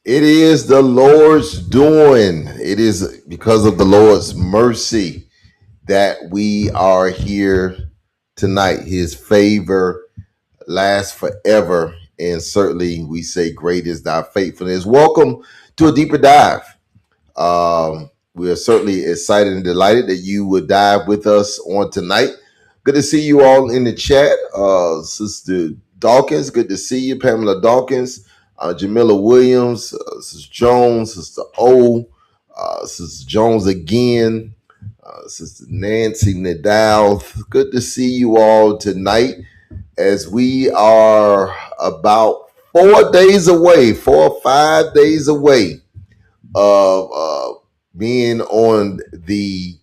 It is the Lord's doing. It is because of the Lord's mercy that we are here tonight. His favor lasts forever. And certainly we say, great is thy faithfulness. Welcome to a deeper dive. We are certainly excited and delighted that you would dive with us on tonight. Good to see you all in the chat. Sister Dawkins, good to see you. Pamela Dawkins, Jamila Williams, Sister Jones, Sister O, Sister Jones again, Sister Nancy Nadal. Good to see you all tonight as we are about 4 days away, 4 or 5 days away of being on the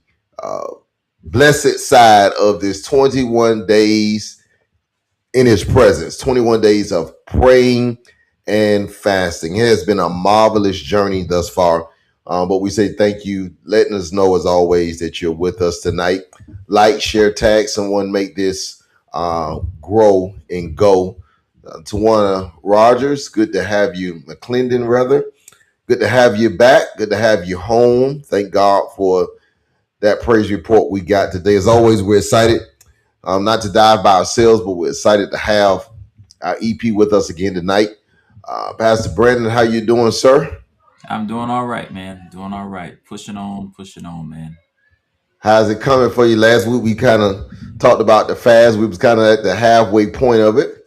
blessed side of this 21 days in his presence, 21 days of praying and fasting. It has been a marvelous journey thus far. But we say thank you, letting us know as always that you're with us tonight. Like, share, tag someone, make this grow and go. Tawana Rogers, good to have you. McClendon, rather. Good to have you back. Good to have you home. Thank God for that praise report we got today. As always, we're excited not to dive by ourselves, but we're excited to have our EP with us again tonight. Pastor Brandon, how you doing, sir? I'm doing all right, man. Doing all right. Pushing on, man. How's it coming for you? Last week we kind of talked about the fast. We was kind of at the halfway point of it,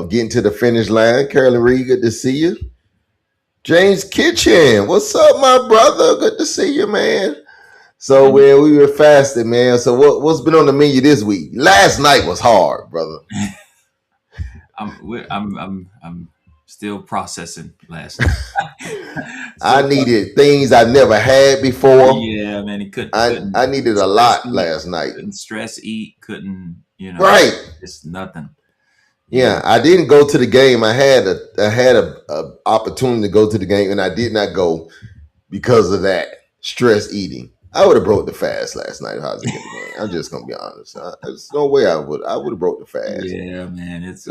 getting to the finish line. Carolyn Reed, good to see you. James Kitchen, what's up, my brother? Good to see you, man. So man, we were fasting, man. So what's been on the menu this week? Last night was hard, brother. I'm still processing last night. I needed things I never had before. Yeah, man. He couldn't. I needed a lot last night. Couldn't stress eat. Couldn't, Right. It's nothing. Yeah, I didn't go to the game. I had a opportunity to go to the game, and I did not go because of that stress eating. I would have broke the fast last night if I was in the game. I'm just gonna be honest. There's no way I would have broke the fast. Yeah, man. It's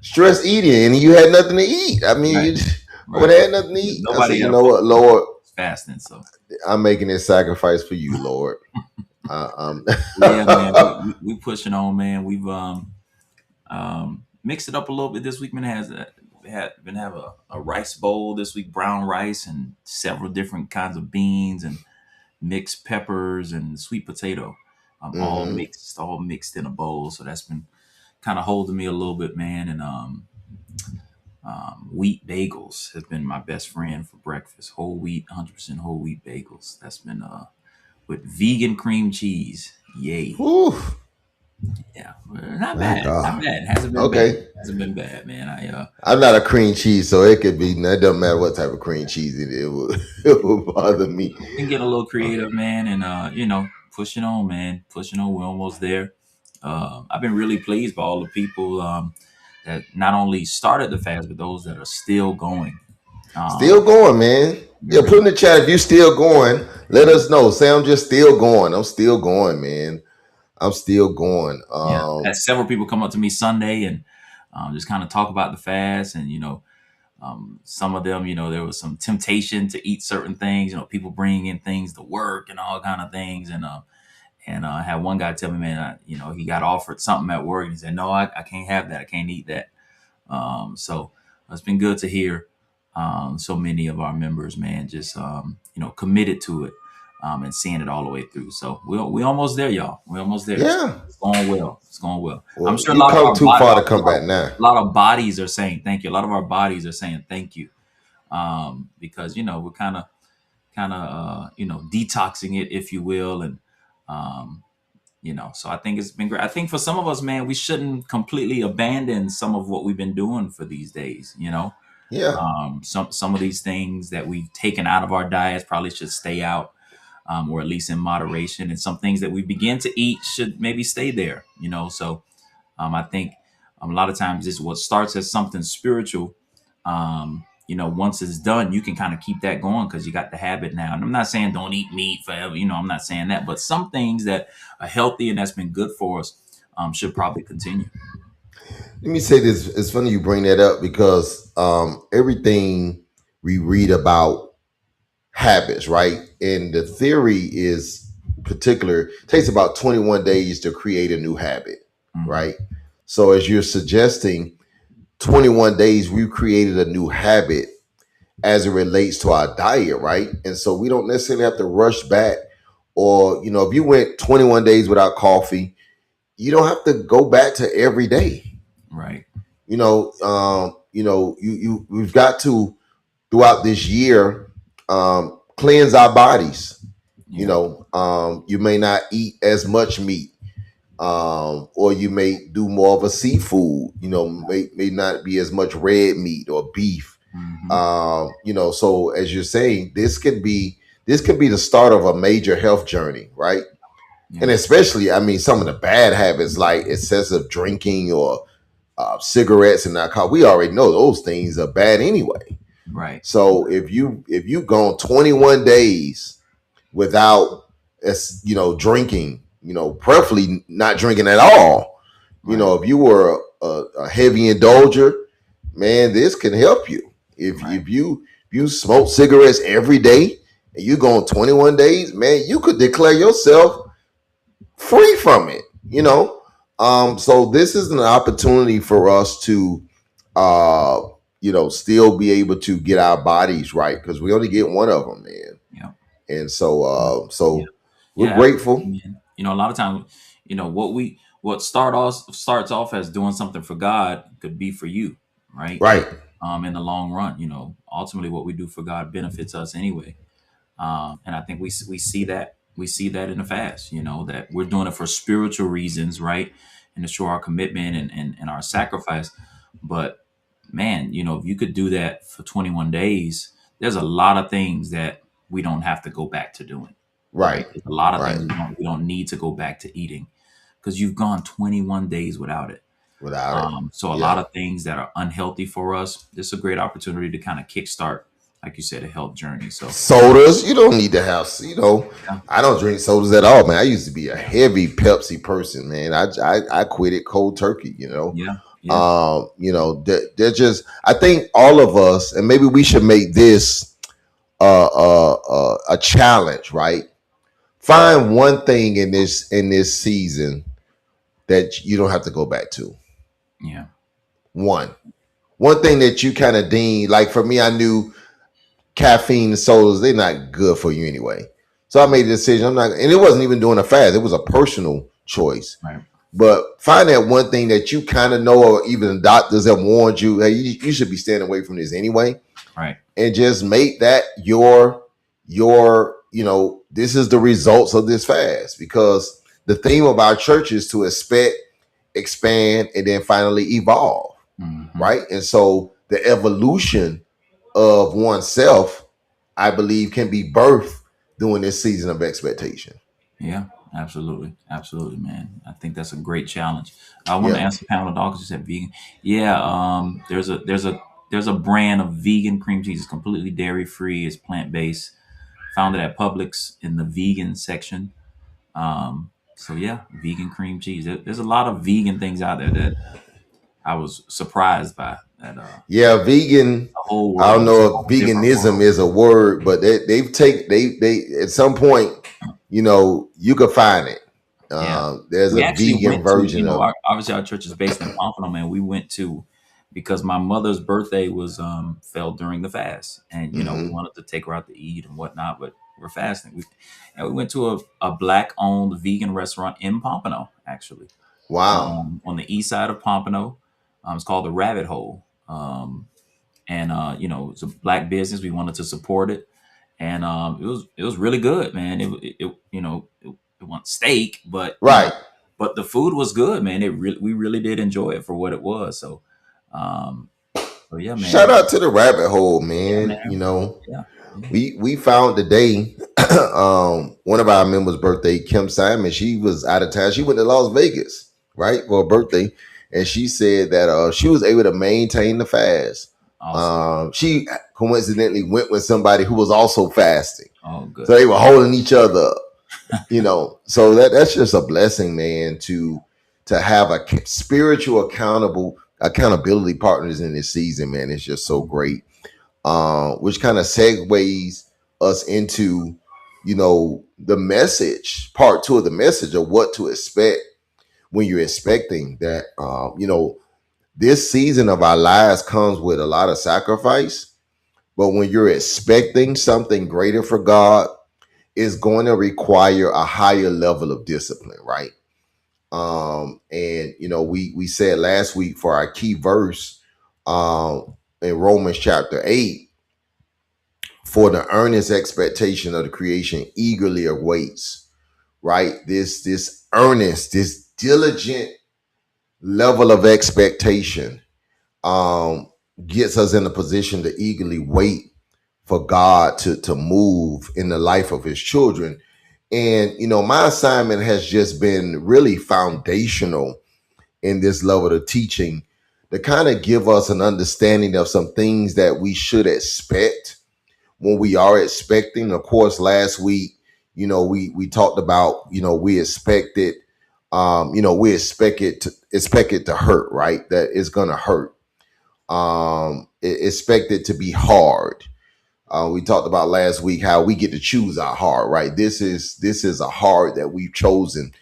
stress eating, and you had nothing to eat. I mean, right. You would have had nothing to eat. Nobody, you know what, Lord, fasting. So I'm making this sacrifice for you, Lord. Yeah, man. We pushing on, man. We've mixed it up a little bit this week. Man, been have a rice bowl this week, brown rice and several different kinds of beans and mixed peppers and sweet potato, all mixed in a bowl. So that's been kind of holding me a little bit, man. And wheat bagels has been my best friend for breakfast. Whole wheat, 100% whole wheat bagels. That's been with vegan cream cheese. Yay! Whew. Yeah, not bad. Not bad. Hasn't been bad. Hasn't been bad, man. I'm not a cream cheese, so it could be. It doesn't matter what type of cream cheese it will bother me. We can get a little creative, man, and pushing on, man. Pushing on. We're almost there. I've been really pleased by all the people that not only started the fast, but those that are still going. Still going, man. Yeah, put in the chat if you're still going. Let us know. Say I'm just still going. I'm still going, man. I'm still going. Had several people come up to me Sunday and just kind of talk about the fast, and some of them, there was some temptation to eat certain things. People bringing in things to work and all kind of things, And I had one guy tell me, man, he got offered something at work, and he said, "No, I can't have that. I can't eat that." So it's been good to hear so many of our members, man, just committed to it and seeing it all the way through. So we almost there, y'all. We're almost there. Yeah. It's going well. It's going well. Well, I'm sure a you lot of come our too far to come back now. a lot of bodies are saying thank you. A lot of our bodies are saying thank you because we're kind of detoxing it, if you will, and um, so I think it's been great. I think for some of us, man, we shouldn't completely abandon some of what we've been doing for these days. Yeah. Some of these things that we've taken out of our diets probably should stay out, or at least in moderation. And some things that we begin to eat should maybe stay there. So I think a lot of times this what starts as something spiritual. Once it's done, you can kind of keep that going because you got the habit now. And I'm not saying don't eat meat forever. I'm not saying that, but some things that are healthy and that's been good for us should probably continue. Let me say this. It's funny you bring that up because everything we read about habits, right? And the theory is particular, takes about 21 days to create a new habit, Mhm. right? So as you're suggesting, 21 days, we've created a new habit as it relates to our diet, right? And so we don't necessarily have to rush back. Or, if you went 21 days without coffee, you don't have to go back to every day. Right. We've got to throughout this year cleanse our bodies. Yeah. You may not eat as much meat, or you may do more of a seafood. May not be as much red meat or beef. Mhm. So as you're saying, this could be the start of a major health journey, right? And Yeah. especially, I mean, some of the bad habits like excessive drinking or cigarettes and alcohol. We already know those things are bad anyway. Right. So if you've gone 21 days without drinking, preferably not drinking at all. Right. If you were a heavy indulger, man, this can help you. Right. If you smoke cigarettes every day and you go on 21 days, man, you could declare yourself free from it. So this is an opportunity for us to still be able to get our bodies right because we only get one of them, man. Yeah. And so Yeah. we're Yeah. grateful. Man. A lot of times, what starts off as doing something for God could be for you, right? Right. In the long run, ultimately what we do for God benefits us anyway. And I think we see that in the fast, that we're doing it for spiritual reasons, right? And to show our commitment and our sacrifice. But man, if you could do that for 21 days, there's a lot of things that we don't have to go back to doing. Right. There's a lot of Right. things we don't need to go back to eating because you've gone 21 days without it. Without it. So a lot of things that are unhealthy for us, this is a great opportunity to kind of kickstart, like you said, a health journey. So Sodas, you don't need to have, yeah, I don't drink sodas at all, man. I used to be a heavy Pepsi person, man. I quit it cold turkey, yeah, yeah, they're just, I think all of us, and maybe we should make this a challenge, right? Find one thing in this season that you don't have to go back to. yeah, One thing that you kind of deem, like for me, I knew caffeine and sodas, they're not good for you anyway. So I made the decision. I'm not, and it wasn't even doing a fast. It was a personal choice. right, But find that one thing that you kind of know, or even the doctors have warned you, hey, you should be staying away from this anyway, right, and just make that this is the results of this fast, because the theme of our church is to expect, expand, and then finally evolve, right? And so the evolution of oneself, I believe, can be birthed during this season of expectation. yeah, absolutely, absolutely, man. I think that's a great challenge. I want to Yeah. answer Pamela Dawkins. You said vegan. Yeah, there's a brand of vegan cream cheese. It's completely dairy free. It's plant based. Found it at Publix in the vegan section. So yeah, vegan cream cheese. There's a lot of vegan things out there that I was surprised by. That Yeah, vegan. the whole I don't world, know whole if different veganism world. is a word, but they at some point, you could find it. Yeah. There's We a actually vegan went to, version of. obviously our church is based in Pompano, man. We went to, because my mother's birthday was fell during the fast, and we Hmm. wanted to take her out to eat and whatnot, but we're fasting. We went to a black owned vegan restaurant in Pompano, actually, Wow. on the east side of Pompano. It's called the Rabbit Hole. And it's a black business. We wanted to support it, and it was really good, man. It wasn't steak, but Right. but the food was good, man. We really did enjoy it for what it was. Um, so yeah, Shout man. out to the rabbit hole, Yeah, man. man. Yeah, yeah. We found today one of our members' birthday, Kim Simon. She was out of town. She went to Las Vegas, right, for her birthday, and she said that she was able to maintain the fast. Awesome. She coincidentally went with somebody who was also fasting, Oh, so good. they were holding each other up. So that's just a blessing, man, to have a spiritual accountability partners in this season, man. It's just so great. Which kind of segues us into, the message, part two of the message of what to expect when you're expecting that. This season of our lives comes with a lot of sacrifice, but when you're expecting something greater for God, it's going to require a higher level of discipline, right? And we said last week for our key verse, in Romans chapter 8, for the earnest expectation of the creation eagerly awaits, right? This earnest, this diligent level of expectation um gets us in a position to eagerly wait for God to move in the life of his children. And my assignment has just been really foundational in this level of teaching, to kind of give us an understanding of some things that we should expect when we are expecting. Of course, last week, we talked about, we expected, we expect it to hurt, right? That it's gonna hurt. Expect it to be hard. We talked about last week how we get to choose our hard, right? This is a hard that we've chosen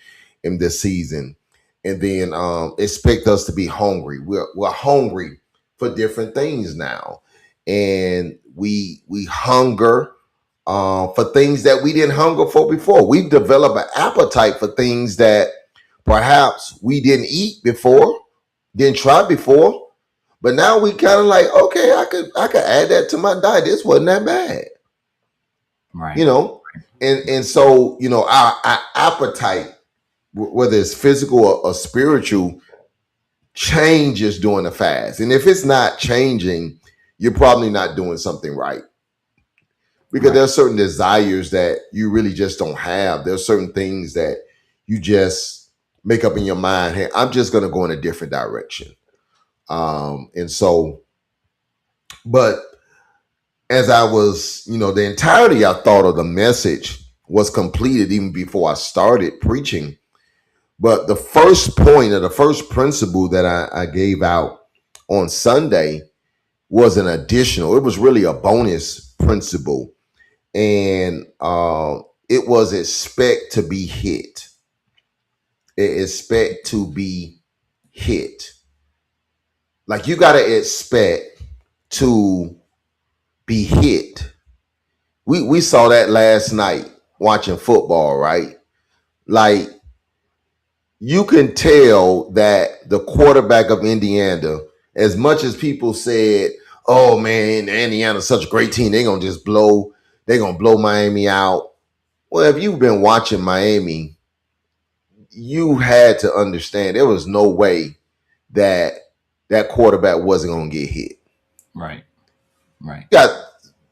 in this season. And then expect us to be hungry. We're hungry for different things now, and we hunger for things that we didn't hunger for before. We've developed an appetite for things that perhaps we didn't eat before, didn't try before, but now we kind of like, okay, I could add that to my diet. This wasn't that bad, you Right. know. And so our appetite, whether it's physical or spiritual, changes during the fast. And if it's not changing, you're probably not doing something right, because Right. there's certain desires that you really just don't have. There's certain things that you just make up in your mind, hey, I'm just going to go in a different direction. And so, but as I was, the entirety I thought of the message was completed even before I started preaching. But the first point, or the first principle that I gave out on Sunday, was an additional, it was really a bonus principle. And it was expect to be hit. Expect to be hit. Like, you got to expect to be hit. We saw that last night watching football, right? Like, you can tell that the quarterback of Indiana, as much as people said, "Oh man, Indiana's such a great team, they're gonna blow Miami out." Well, if you've been watching Miami, you had to understand there was no way that that quarterback wasn't gonna get hit. Right. Right. You got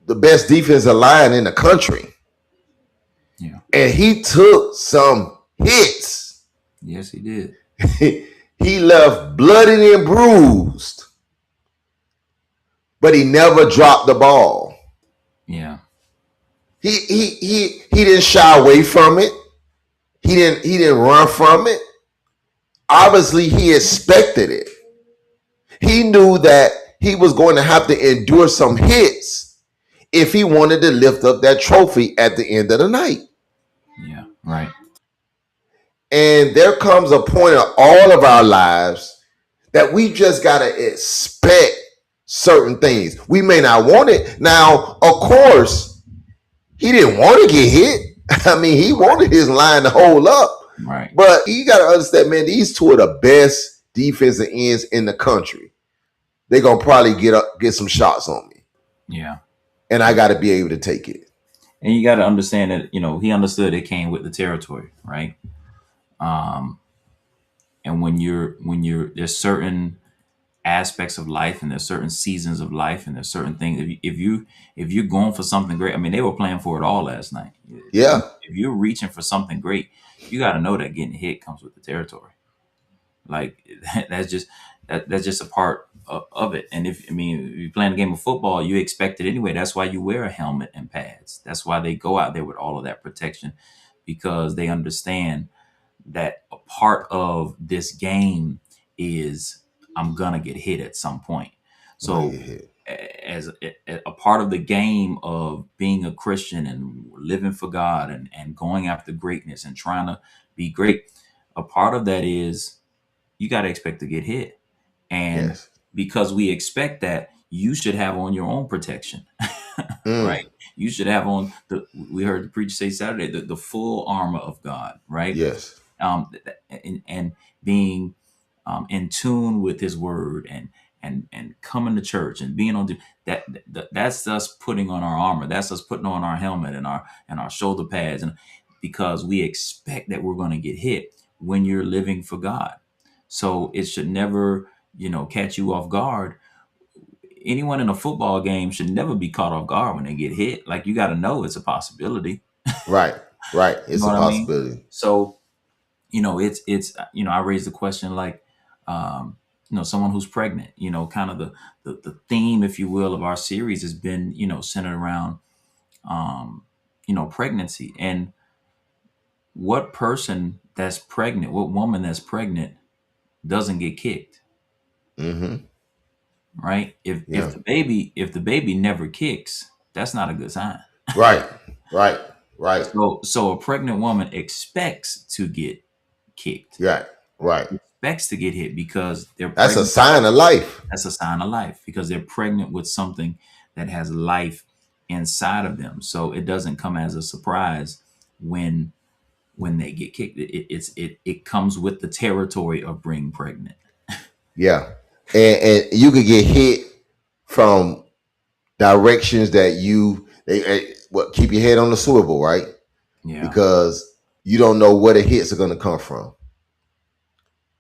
the best defensive line in the country, Yeah. and he took some hits. Yes, he did. He left bloody and bruised, but he never dropped the ball. Yeah. He didn't shy away from it. He didn't run from it. Obviously, he expected it. He knew that he was going to have to endure some hits if he wanted to lift up that trophy at the end of the night. Yeah. Right. And there comes a point in all of our lives that we just got to expect certain things. We may not want it. Now, of course, he didn't want to get hit. I mean, he wanted his line to hold up. Right. But you got to understand, man, these two are the best defensive ends in the country. They're going to probably get some shots on me. Yeah. And I got to be able to take it. And you got to understand that, he understood it came with the territory, right? And there's certain aspects of life, and there's certain seasons of life, and there's certain things. If you're going for something great, I mean, they were playing for it all last night. Yeah. If you're reaching for something great, you got to know that getting hit comes with the territory. Like that's just a part of it. And if you're playing a game of football, you expect it anyway. That's why you wear a helmet and pads. That's why they go out there with all of that protection, because they understand that a part of this game is I'm gonna get hit at some point. So as a part of the game of being a Christian and living for God and going after greatness and trying to be great, a part of that is you got to expect to get hit. And Yes. because we expect that, you should have on your own protection, right? You should have on we heard the preacher say Saturday, the full armor of God, right? Yes. And being in tune with his word and coming to church and being on that's us putting on our armor. That's us putting on our helmet and our shoulder pads, and because we expect that we're going to get hit when you're living for God. So it should never, catch you off guard. Anyone in a football game should never be caught off guard when they get hit. Like, you got to know it's a possibility. Right. It's You know a what I mean? possibility. So, it's I raised the question, like, someone who's pregnant, kind of the theme, if you will, of our series has been, centered around, pregnancy. And what person that's pregnant, what woman that's pregnant doesn't get kicked? Mm-hmm. Right? If the baby never kicks, that's not a good sign. Right. So a pregnant woman expects to get kicked. Right. Expects to get hit because they're That's pregnant. a sign of life. That's a sign of life, because they're pregnant with something that has life inside of them. So it doesn't come as a surprise when they get kicked. It comes with the territory of being pregnant. Yeah. And you could get hit from directions that keep your head on the swivel, right? Yeah. Because you don't know where the hits are going to come from.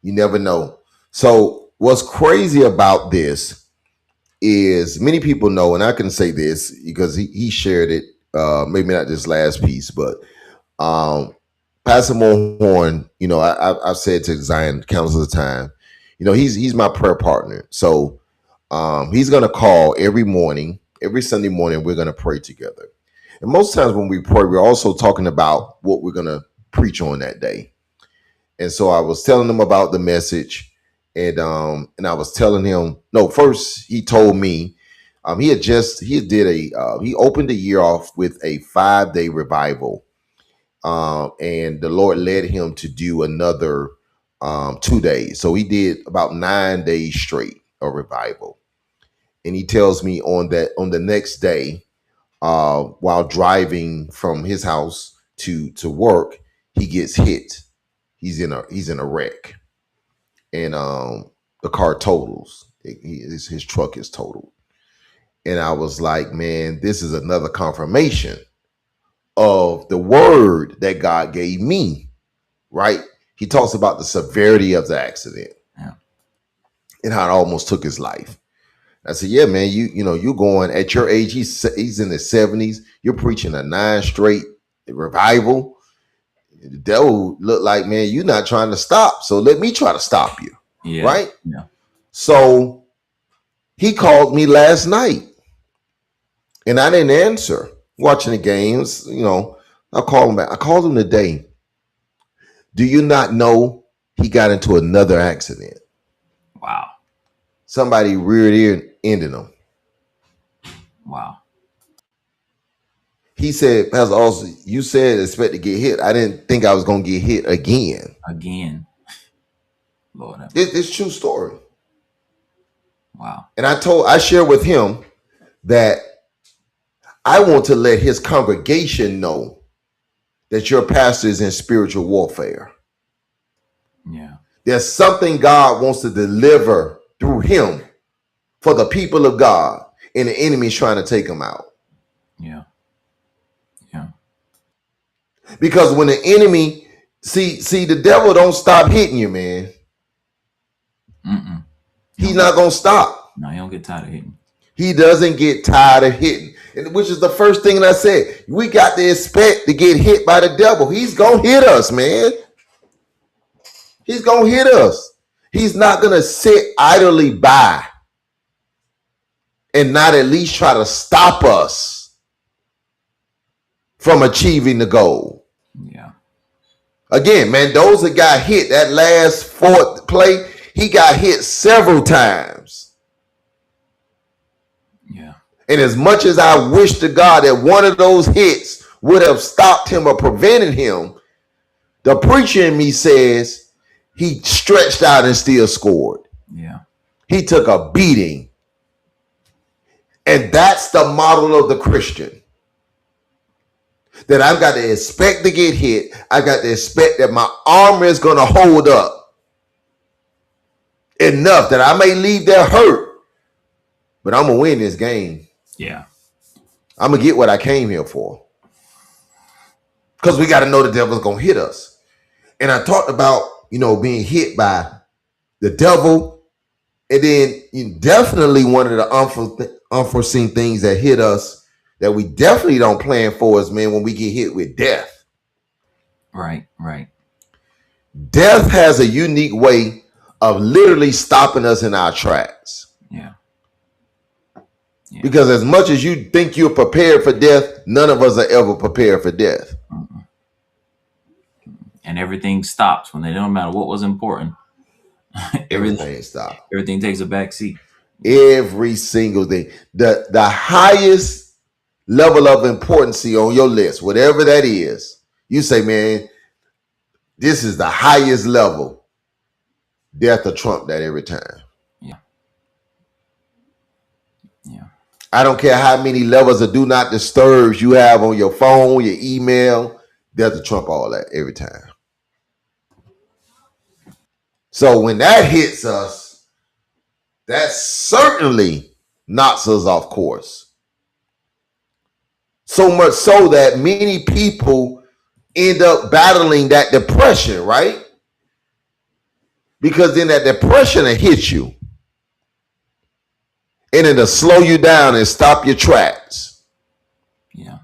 You never know. So what's crazy about this is many people know, and I can say this because he shared it, maybe not this last piece, but Pastor Mohorn, I've said to Zion countless of time, he's my prayer partner. So he's going to call every Sunday morning, we're going to pray together. And most times when we pray, we're also talking about what we're going to preach on that day. And so I was telling him about the message, and I was telling him, no, first he told me he opened the year off with a 5-day revival. And the Lord led him to do another 2 days. So he did about 9 days straight of revival. And he tells me on the next day, while driving from his house to work, he gets hit. He's in a wreck, and the car totals. His truck is totaled. And I was like, man, this is another confirmation of the word that God gave me, right? He talks about the severity of the accident, and how it almost took his life. I said, yeah, man, you're going at your age. He's in his 70s. You're preaching a 9 straight revival. The devil look like, man, you're not trying to stop. So let me try to stop you. Yeah. Right? Yeah. So he called me last night, and I didn't answer. Watching the games, I called him back. I called him today. Do you not know he got into another accident? Wow. Somebody reared ended him. Wow. he said, Pastor Austin, you said expect to get hit. I didn't think I was gonna get hit again. Again. Lord have It's true story. wow. And I shared with him that I want to let his congregation know that your pastor is in spiritual warfare. Yeah. There's something God wants to deliver through him for the people of God, and the enemy's trying to take him out. Yeah. Yeah. Because when the enemy see the devil don't stop hitting you, man. Mm-mm. He's not gonna stop. No, he don't get tired of hitting. He doesn't get tired of hitting, and which is the first thing that I said. We got to expect to get hit by the devil. He's gonna hit us, man. He's gonna hit us. He's not gonna sit idly by and not at least try to stop us from achieving the goal. Yeah. Again, man, those that got hit that last fourth play, he got hit several times. Yeah. And as much as I wish to God that one of those hits would have stopped him or prevented him, the preacher in me says he stretched out and still scored. Yeah. He took a beating. And that's the model of the Christian. That I've got to expect to get hit. I got to expect that my armor is going to hold up enough that I may leave there hurt, but I'm going to win this game. Yeah. I'm going to get what I came here for. Because we got to know the devil's going to hit us. And I talked about, being hit by the devil. And then definitely one of the unforeseen things that hit us that we definitely don't plan for is, man, when we get hit with death. Right. Right. Death has a unique way of literally stopping us in our tracks. Yeah. Yeah. Because as much as you think you're prepared for death, none of us are ever prepared for death. Mm-mm. And everything stops when they don't matter what was important. Everything stops. Everything takes a back seat. Every single thing. The highest level of importance on your list, whatever that is, you say, man, this is the highest level. Death will trump that every time. Yeah. Yeah. I don't care how many levels of do not disturb you have on your phone, your email, death will trump all that every time. So when that hits us, that certainly knocks us off course. So much so that many people end up battling that depression, right? Because then that depression will hit you. And it'll slow you down and stop your tracks. Yeah.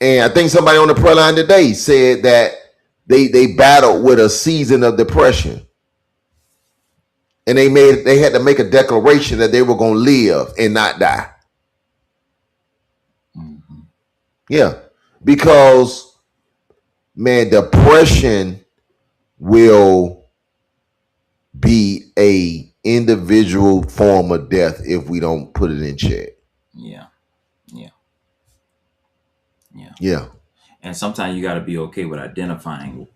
And I think somebody on the prayer line today said that they battled with a season of depression. And they had to make a declaration that they were going to live and not die. Mm-hmm. Yeah. Because, man, depression will be a individual form of death if we don't put it in check. Yeah. Yeah. Yeah. Yeah. And sometimes you got to be okay with identifying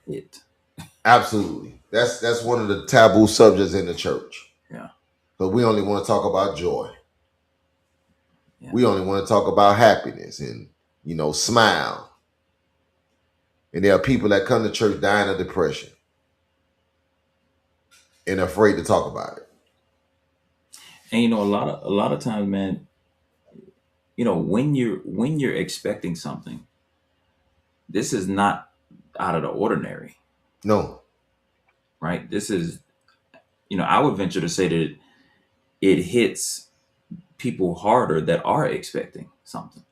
it. Absolutely. That's one of the taboo subjects in the church. Yeah. But we only want to talk about joy. Yeah. We only want to talk about happiness and, smile. And there are people that come to church dying of depression and afraid to talk about it. And a lot of times, man, when you're expecting something, this is not out of the ordinary. No. Right? This is, I would venture to say that it hits people harder that are expecting something.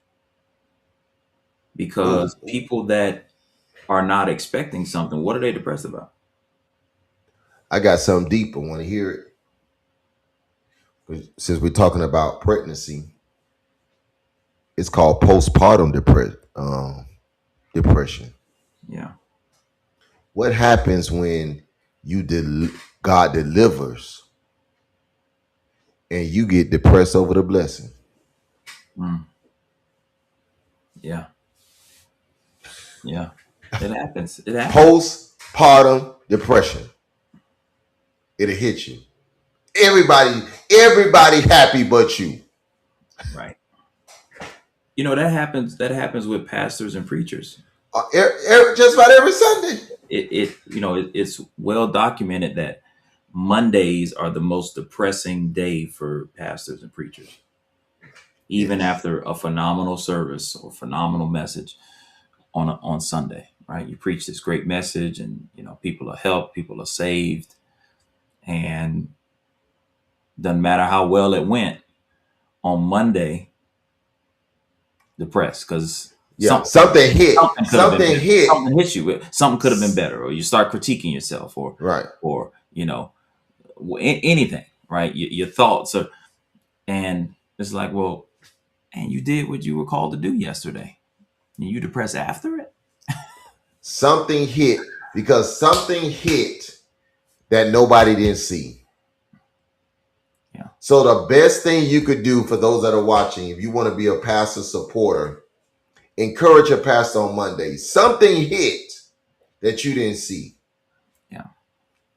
Because people that are not expecting something, what are they depressed about? I got something deep. I want to hear it. Since we're talking about pregnancy, it's called postpartum depression. Yeah. What happens when God delivers and you get depressed over the blessing? Mm. Yeah. Yeah. It happens. It happens. Postpartum depression. It'll hit you. Everybody happy but you. Right. You know, that happens. That happens with pastors and preachers. Just about every Sunday. It's well documented that Mondays are the most depressing day for pastors and preachers. Even Yes. after a phenomenal service or phenomenal message on Sunday, right? You preach this great message, and people are helped, people are saved, and doesn't matter how well it went on Monday, depressed because Yeah. Something hit. something could have been Something better. hit. Something hits you. Something could have been better, or you start critiquing yourself, Right. or anything, right? Your thoughts are, and it's like, well, and you did what you were called to do yesterday, and you depressed after it. Something hit because something hit that nobody didn't see. Yeah. So the best thing you could do for those that are watching, if you want to be a pastor supporter, encourage a pastor on Monday. Something hit that you didn't see. Yeah.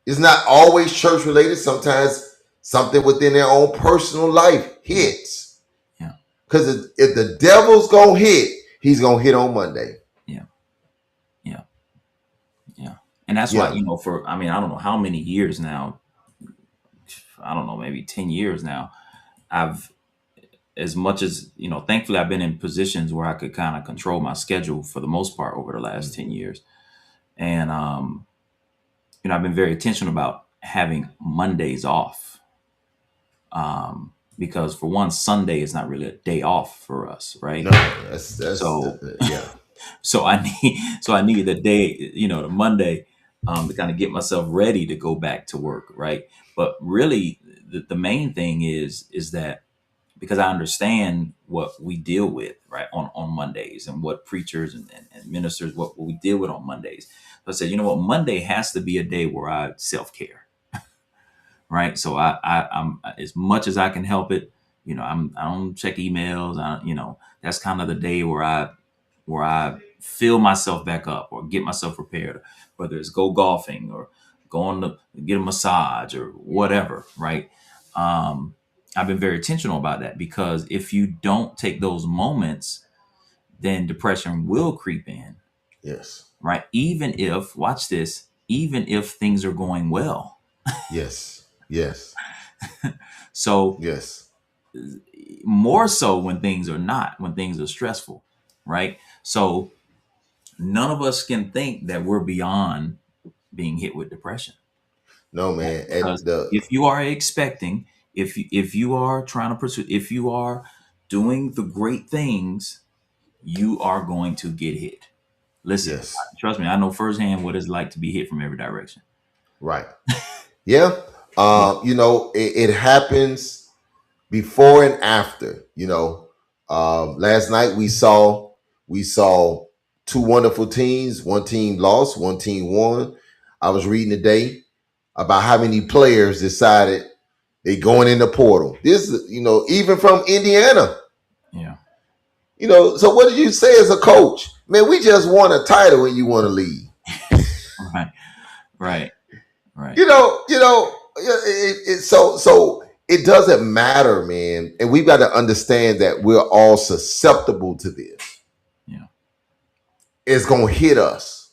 It's not always church related. Sometimes something within their own personal life hits. Yeah. Because if the devil's gonna hit, he's gonna hit on Monday. Yeah. Yeah. Yeah. And that's why, Yeah. I don't know how many years now, I don't know, maybe 10 years now, I've, as much as, thankfully I've been in positions where I could kind of control my schedule for the most part over the last 10 years. And, I've been very intentional about having Mondays off. Because for one, Sunday is not really a day off for us, right? No, So, yeah. so I need the day, the Monday, to kind of get myself ready to go back to work, right? But really, the main thing is that because I understand what we deal with, right, on Mondays, and what preachers and ministers, what we deal with on Mondays. So I said, you know what, Monday has to be a day where I self-care, right? So I'm, as much as I can help it, I don't check emails. That's kind of the day where I fill myself back up or get myself prepared, whether it's go golfing or going to get a massage or whatever, right? I've been very intentional about that, because if you don't take those moments, then depression will creep in, Yes. right? Even if, watch this, even if things are going well. Yes. Yes. So Yes. more so when things are not, when things are stressful, right? So none of us can think that we're beyond being hit with depression, No, man. At because the if you are expecting, if you are trying to pursue, if you are doing the great things, you are going to get hit. Listen, Yes. trust me, I know firsthand what it's like to be hit from every direction. Right. Yeah. Yeah. It happens before and after. Last night we saw two wonderful teams. One team lost, one team won. I was reading today about how many players decided they going in the portal. This, even from Indiana. Yeah. So what did you say as a coach? Man, we just won a title and you want to leave. Right. Right. Right. So it doesn't matter, man. And we've got to understand that we're all susceptible to this. Yeah. It's gonna hit us,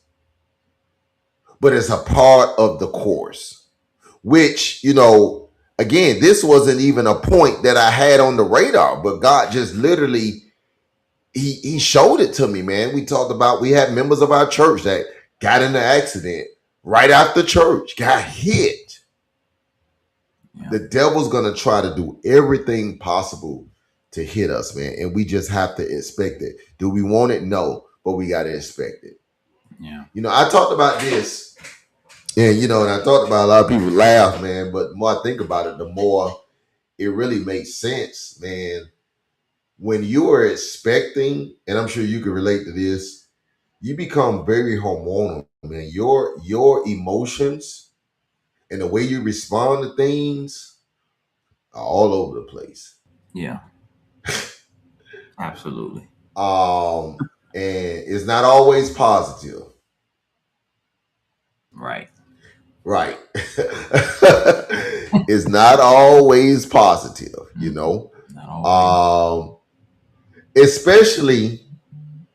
but it's a part of the course. Which, again, this wasn't even a point that I had on the radar, but God just literally he showed it to me, man. We had members of our church that got in an accident right after church, got hit. Yeah. The devil's gonna try to do everything possible to hit us, man, and we just have to expect it. Do we want it? No, but we gotta expect it. Yeah. I talked about this, and I talked about, a lot of people laugh, man, but the more I think about it, the more it really makes sense, man. When you are expecting, and I'm sure you can relate to this, you become very hormonal, man. Your emotions and the way you respond to things are all over the place. Yeah. Absolutely. and it's not always positive. Right. Right. It's not always positive, you Mhm. know. Not always. Especially,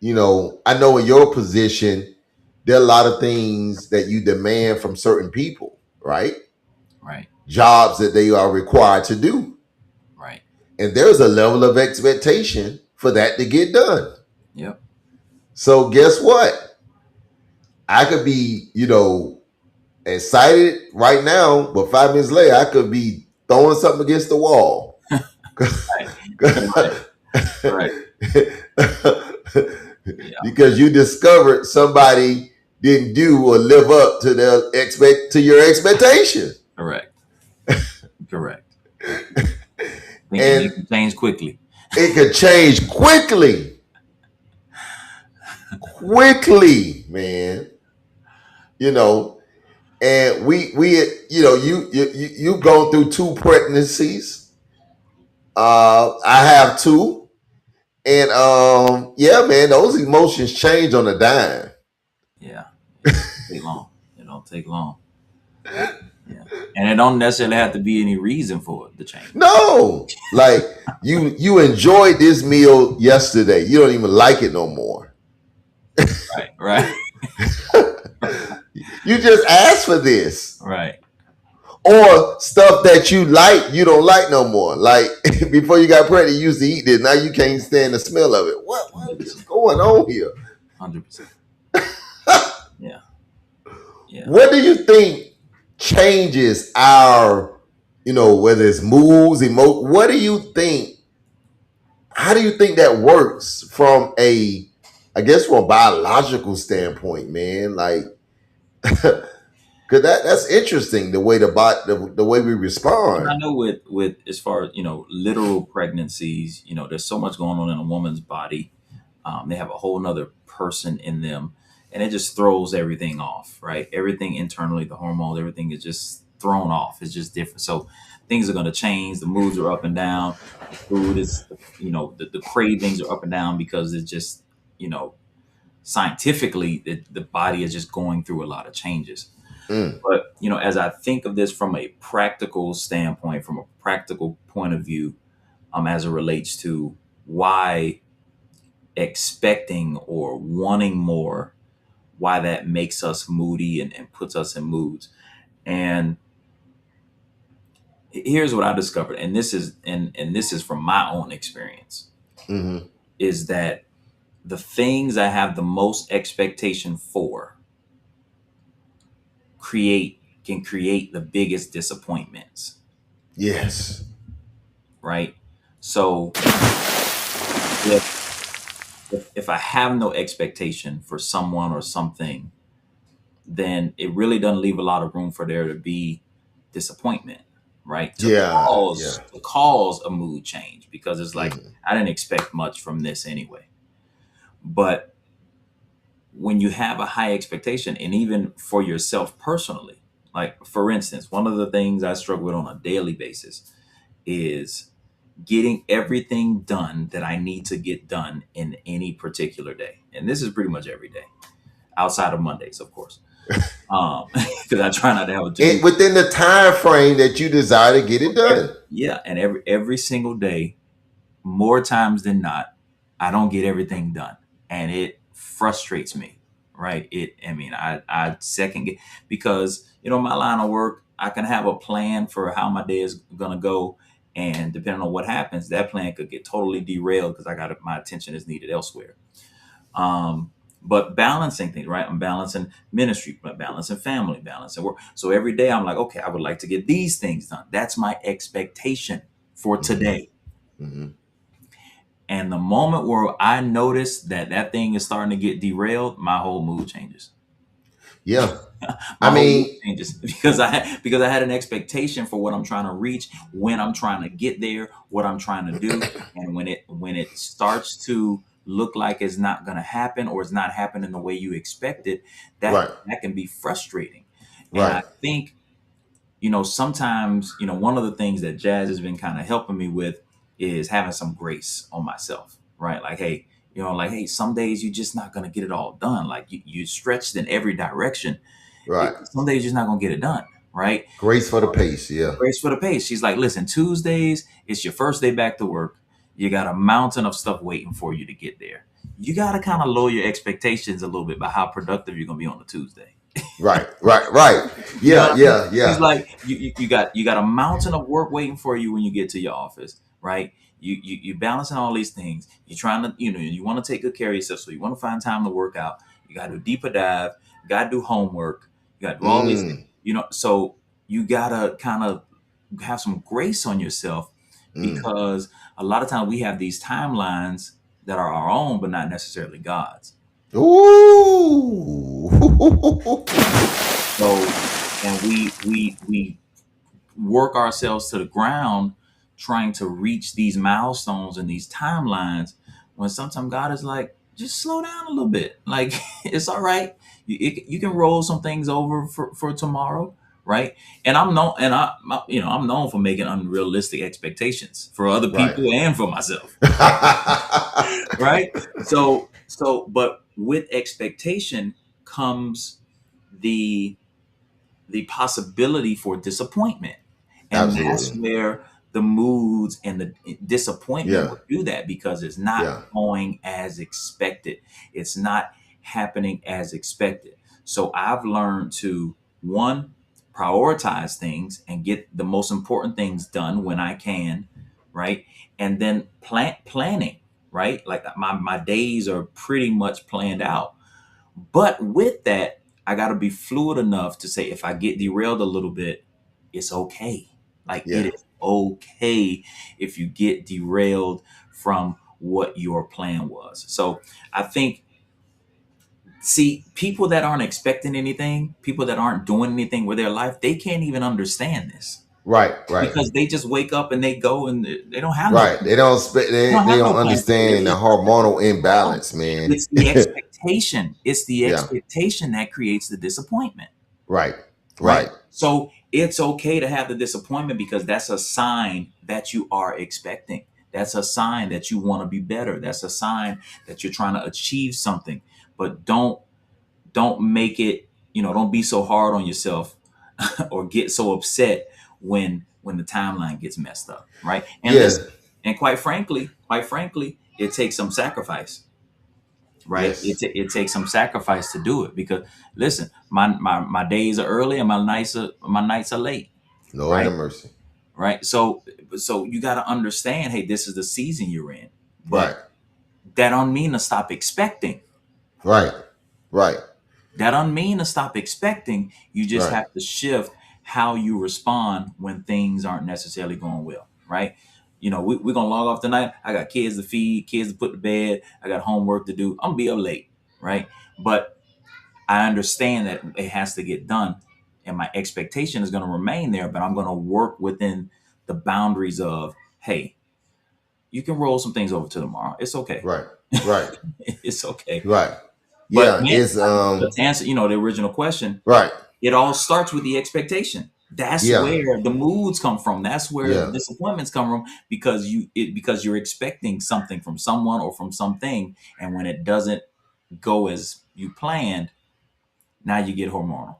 I know in your position, there are a lot of things that you demand from certain people, right? Right. Jobs that they are required to do. Right. And there's a level of expectation for that to get done. Yep. So guess what? I could be, excited right now, but 5 minutes later, I could be throwing something against the wall. Right. Right. Right. Yeah. Because you discovered somebody didn't do or live up to your expectation. Correct. Correct. And it And can change quickly. it could change quickly, man. You know, and we you've gone through two pregnancies. I have two, and yeah, man, those emotions change on a dime. Yeah. It don't take long. It don't take long. Yeah. And it don't necessarily have to be any reason for it to change. No, like you enjoyed this meal yesterday, you don't even like it no more. Right. Right. You just asked for this, Right. or stuff that you like, you don't like no more. Like before you got pregnant, you used to eat this. Now you can't stand the smell of it. What is 100%. going on here? 100%. Yeah. Yeah. What do you think changes our, whether it's moods, what do you think? How do you think that works from I guess, from a biological standpoint, man? Like, because that's interesting the way the way we And I respond. know with as far as literal pregnancies, there's so much going on in a woman's body. They have a whole nother person in them, and it just throws everything off. Right, everything internally, the hormones, everything is just thrown off. It's just different. So things are going to change. The moods are up and down. The food is, the cravings are up and down because it's just, you know, scientifically the body is just going through a lot of changes. Mm, But as I think of this from a practical standpoint, from a practical point of view, as it relates to why expecting or wanting more, why that makes us moody and puts us in moods. And here's what I discovered, and this is from my own experience, hmm is that the things I have the most expectation for create the biggest disappointments, Yes. right? So if if I have no expectation for someone or something, then it really doesn't leave a lot of room for there to be disappointment, right? To Yeah. Yeah. cause to cause a mood change, because it's like hmm I didn't expect much from this anyway. But when you have a high expectation, and even for yourself personally, like for instance, one of the things I struggle with on a daily basis is getting everything done that I need to get done in any particular day. And this is pretty much every day, outside of Mondays, of course. Because I try not to have a to-do. Within the time frame that you desire to get it done. Yeah, and every single day, more times than not, I don't get everything done. And it frustrates me, right? I second get, because my line of work, I can have a plan for how my day is gonna go, and depending on what happens, that plan could get totally derailed because my attention is needed elsewhere. But balancing things, right? I'm balancing ministry, balancing family, balancing work. So every day I'm like, okay, I would like to get these things done. That's my expectation for hmm today. hmm And the moment where I notice that that thing is starting to get derailed, my whole mood changes. Yeah. I My whole mood mean, changes because I had an expectation for what I'm trying to reach, when I'm trying to get there, what I'm trying to do, and when it starts to look like it's not going to happen, or it's not happening the way you expect it, that right. that can be frustrating. And Right. I think sometimes, one of the things that Jazz has been kind of helping me with is having some grace on myself, right? Like, hey, You know, like, hey, some days you're just not gonna get it all done. Like you stretched in every direction. Right. Some days you're just not gonna get it done, right? Grace for the pace. Yeah. Grace for the pace. She's like, listen, Tuesdays, it's your first day back to work. You got a mountain of stuff waiting for you to get there. You got to kind of lower your expectations a little bit about how productive you're going to be on a Tuesday. Right. Yeah. You know what I mean? Yeah. She's like, you got a mountain of work waiting for you when you get to your office, right? You balancing all these things. You're trying to, you want to take good care of yourself, so you want to find time to work out. You got to do a deeper dive. You got to do homework. You got to do all these things. So you got to kind of have some grace on yourself, because a lot of times we have these timelines that are our own, but not necessarily God's. Ooh. So, and we work ourselves to the ground trying to reach these milestones and these timelines, when sometimes God is like, just slow down a little bit. Like, it's all right. You can roll some things over for tomorrow, right? And I'm known for making unrealistic expectations for other people and for myself, right? So, but with expectation comes the possibility for disappointment, and that's where the moods and the disappointment will do that, because it's not going as expected. It's not happening as expected. So I've learned to, one, prioritize things and get the most important things done when I can, right? And then planning, right? Like my days are pretty much planned out. But with that, I got to be fluid enough to say, if I get derailed a little bit, it's okay. Like, it is okay if you get derailed from what your plan was. So I think, see, people that aren't expecting anything, people that aren't doing anything with their life, they can't even understand this. Right. Because they just wake up and they go, and they don't have They don't understand the hormonal imbalance, man. It's the expectation. It's the expectation that creates the disappointment. Right. So it's okay to have the disappointment, because that's a sign that you are expecting. That's a sign that you want to be better. That's a sign that you're trying to achieve something. But don't make it, don't be so hard on yourself or get so upset when the timeline gets messed up, right? And listen, and quite frankly, it takes some sacrifice, right? It takes some sacrifice to do it, because listen, my days are early and my nights are late. Lord have mercy. Right. So you got to understand, hey, this is the season you're in, but that don't mean to stop expecting. Right. That don't mean to stop expecting. You just have to shift how you respond when things aren't necessarily going well, right? We're going to log off tonight. I got kids to feed, kids to put to bed. I got homework to do. I'm going to be up late, right? But I understand that it has to get done, and my expectation is going to remain there, but I'm going to work within the boundaries of, hey, you can roll some things over to tomorrow. It's okay. Right. It's okay. Right. But to answer, the original question, right? It all starts with the expectation. That's where the moods come from. That's where the disappointments come from, because you're expecting something from someone or from something, and when it doesn't go as you planned, now you get hormonal.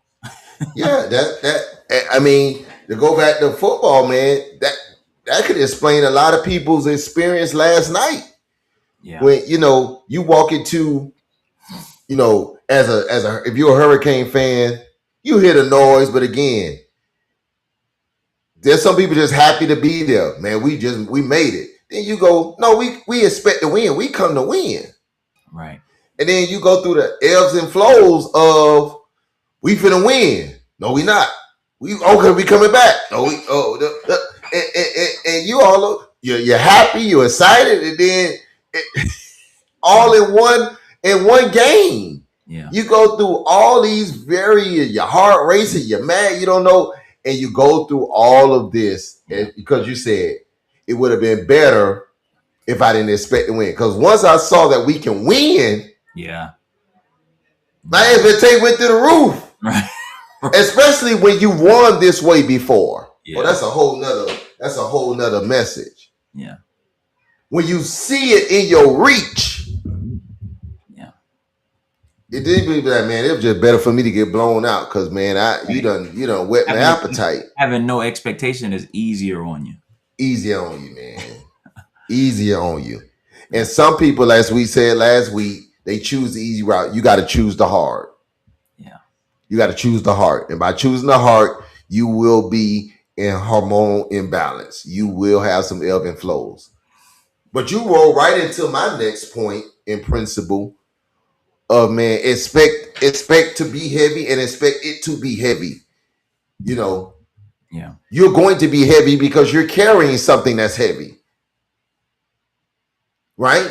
I mean, to go back to football, man, that could explain a lot of people's experience last night. Yeah. When you walk into, as a if you're a Hurricane fan, you hear the noise, but again, there's some people just happy to be there. Man, we made it. Then you go, no, we expect to win. We come to win. Right. And then you go through the ebbs and flows of, we finna win. No, we not. We coming back. No, and you all you're happy, you're excited, and then all in one game. Yeah. You go through all these your heart racing, you're mad, you don't know, and you go through all of this because you said it would have been better if I didn't expect to win. Because once I saw that we can win, my expectation went through the roof. Right. Especially when you won this way before. Yeah. Well, that's a whole nother message. Yeah. When you see it in your reach, It did be that, man. It was just better for me to get blown out because, man, Right. you done whet my Having appetite. having no expectation is easier on you. Easier on you, man. Easier on you. And some people, as we said last week, they choose the easy route. You got to choose the hard. Yeah. You got to choose the heart. And by choosing the heart, you will be in hormonal imbalance. You will have some ebb and flows. But you roll right into my next point in principle of, man, expect to be heavy and expect it to be heavy. You know, Yeah. you're going to be heavy because you're carrying something that's heavy. Right?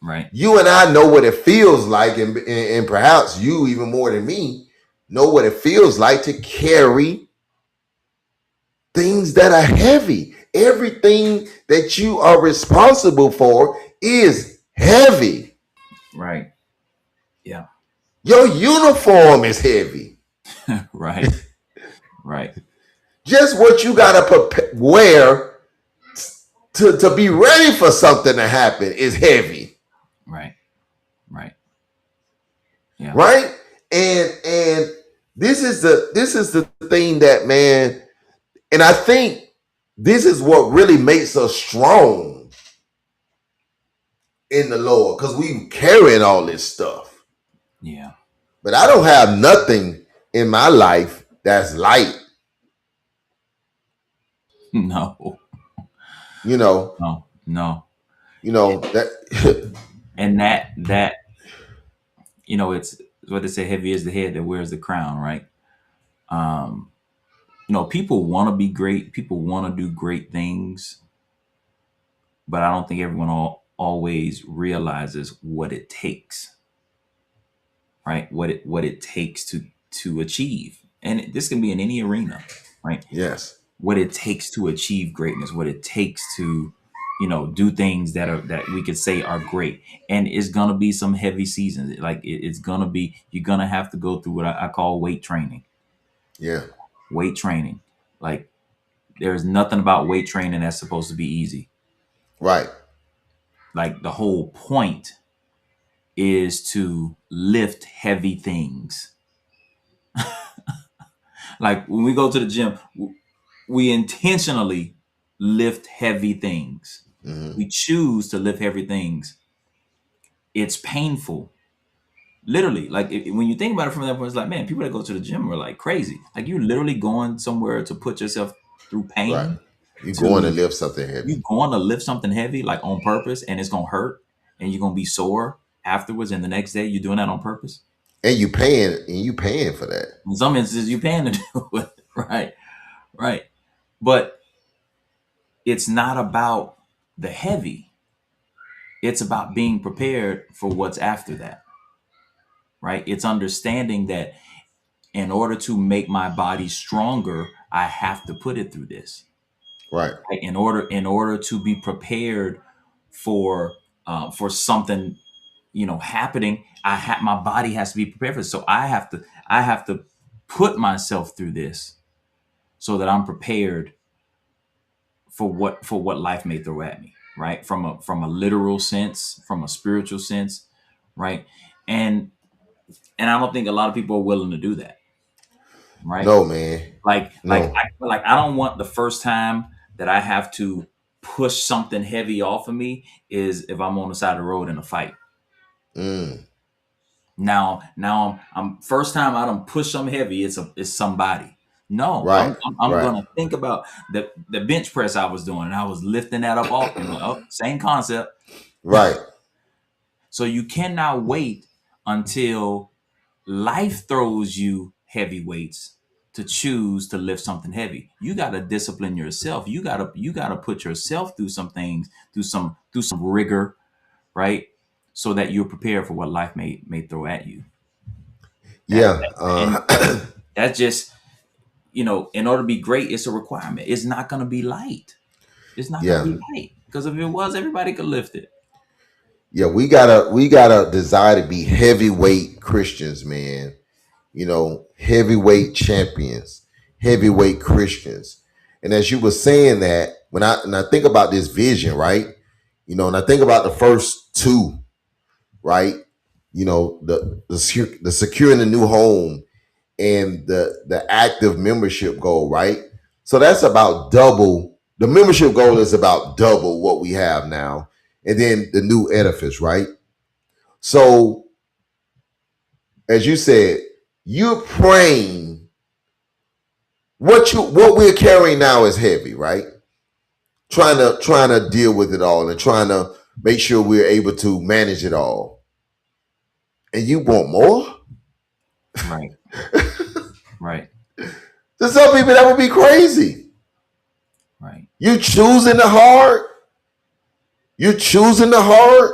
Right. You and I know what it feels like, and perhaps you even more than me know what it feels like to carry things that are heavy. Everything that you are responsible for is heavy. Right. Yeah. Your uniform is heavy. Right. Right. Just what you gotta wear to be ready for something to happen is heavy. Right. Right. Yeah. Right? And this is the thing that, man, and I think this is what really makes us strong in the Lord, because we carrying all this stuff. Yeah. But I don't have nothing in my life that's light. No. You know. No. You know that. And that it's what they say, heavy is the head that wears the crown, right? People want to be great, people want to do great things, but I don't think everyone always realizes what it takes, right? What it takes to achieve. And this can be in any arena, right? Yes. What it takes to achieve greatness, what it takes to do things that we could say are great. And it's gonna be some heavy seasons. Like it's gonna be, you're gonna have to go through what I call weight training. Yeah. Weight training. Like there's nothing about weight training that's supposed to be easy. Right. Like the whole point is to lift heavy things. Like when we go to the gym, we intentionally lift heavy things. Mm-hmm. We choose to lift heavy things. It's painful. Literally, like when you think about it from that point, it's like, man, people that go to the gym are like crazy. Like you're literally going somewhere to put yourself through Right. pain. You're going to To lift something heavy. You going to lift something heavy, like on purpose, and it's gonna hurt, and you're gonna be sore afterwards, and the next day you're doing that on purpose. And you paying for that. In some instances, you're paying to do it, right? Right. But it's not about the heavy. It's about being prepared for what's after that. Right? It's understanding that in order to make my body stronger, I have to put it through this. Right. Right? In order to be prepared for something happening, my body has to be prepared for it. So I have to put myself through this so that I'm prepared for what life may throw at me, right? From a literal sense, from a spiritual sense, right? And I don't think a lot of people are willing to do that, right? No, man. Like No. I don't want the first time that I have to push something heavy off of me is if I'm on the side of the road in a fight. Mm. Now I'm first time I don't push something heavy. It's somebody. No, Right. I'm Right. gonna think about the bench press I was doing, and I was lifting that up off. Same concept. Right. So you cannot wait until life throws you heavy weights to choose to lift something heavy. You got to discipline yourself. You got to put yourself through some things, through some rigor, right? So that you're prepared for what life may throw at you. Yeah. And that's just, in order to be great, it's a requirement. It's not going to be light. It's not going Yeah. to be light, because if it was, everybody could lift it. Yeah, we gotta desire to be heavyweight Christians, man. Heavyweight champions, heavyweight Christians. And as you were saying that, when I think about this vision, right? And I think about the first two, right? the securing the new home and the active membership goal, right? So that's about double. The membership goal is about double what we have now, and then the new edifice, right? So as you said, you're praying. What we're carrying now is heavy, right? Trying to deal with it all and trying to make sure we're able to manage it all. And you want more? Right. Right. To some people, that would be crazy. Right. You choosing the hard. You're choosing the hard.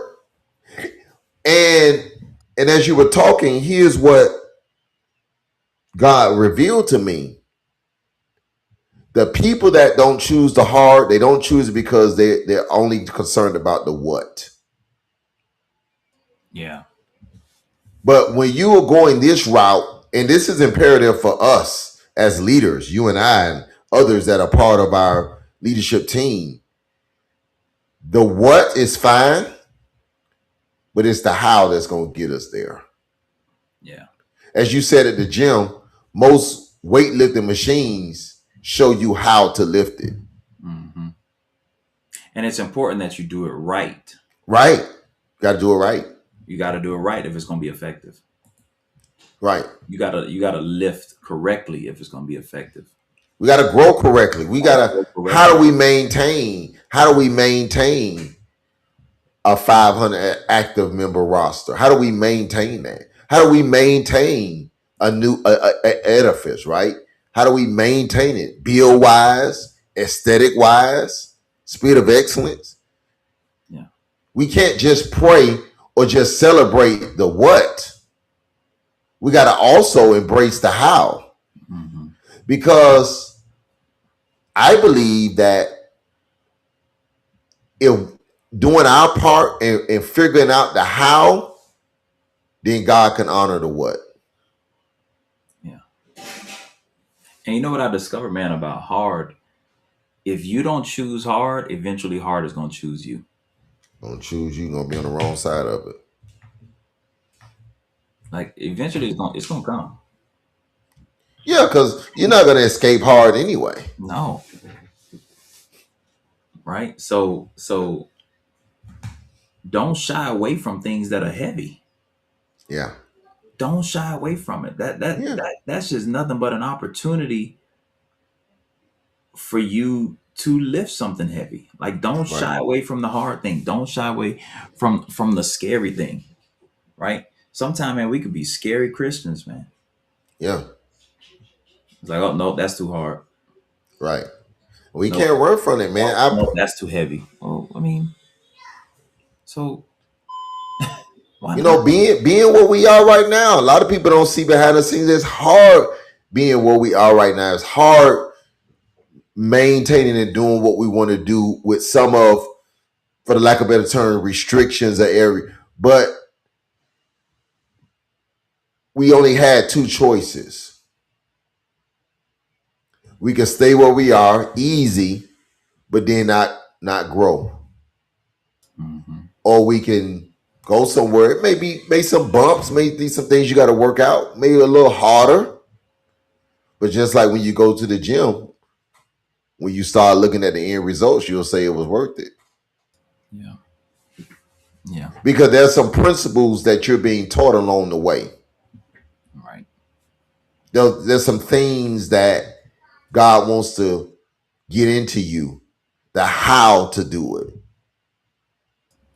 And as you were talking, here's what God revealed to me. The people that don't choose the hard, they don't choose it because they're only concerned about the what. Yeah. But when you are going this route, and this is imperative for us as leaders, you and I and others that are part of our leadership team, the what is fine, but it's the how that's going to get us there. Yeah. As you said at the gym, most weightlifting machines show you how to lift it. Mm-hmm. And it's important that you do it right. Right. Got to do it right. You got to do it right if it's going to be effective. Right. You got to lift correctly if it's going to be effective. We got to grow correctly. We got to, how do we maintain a 500 active member roster? How do we maintain that? How do we maintain a new edifice, right? How do we maintain it? Build wise, aesthetic wise, spirit of excellence. Yeah. We can't just pray or just celebrate the what. We got to also embrace the how. Mm-hmm. Because I believe that if doing our part and figuring out the how, then God can honor the what. Yeah. And you know what I discovered, man, about hard? If you don't choose hard, eventually hard is going to choose you. Don't choose you, gonna be on the wrong side of it. Like eventually it's gonna come. Yeah, because you're not gonna escape hard anyway. No. Right? So don't shy away from things that are heavy. Yeah. Don't shy away from it. That's just nothing but an opportunity for you to lift something heavy. Like don't shy away from the hard thing. Don't shy away from the scary thing. Right? Sometimes, man, we could be scary Christians, man. Yeah. It's like, oh no, that's too hard. Right. We can't run from it, man. No, that's too heavy. Well, I mean, so why not? Being where we are right now, a lot of people don't see behind the scenes. It's hard being where we are right now. It's hard maintaining and doing what we want to do with some of, for the lack of a better term, restrictions or area. But we only had two choices. We can stay where we are, easy, but then not grow. Mm-hmm. Or we can go somewhere. It may be some bumps, maybe some things you got to work out, maybe a little harder. But just like when you go to the gym, when you start looking at the end results, you'll say it was worth it. Yeah. Yeah. Because there's some principles that you're being taught along the way. Right. There's some things that God wants to get into you, the how to do it.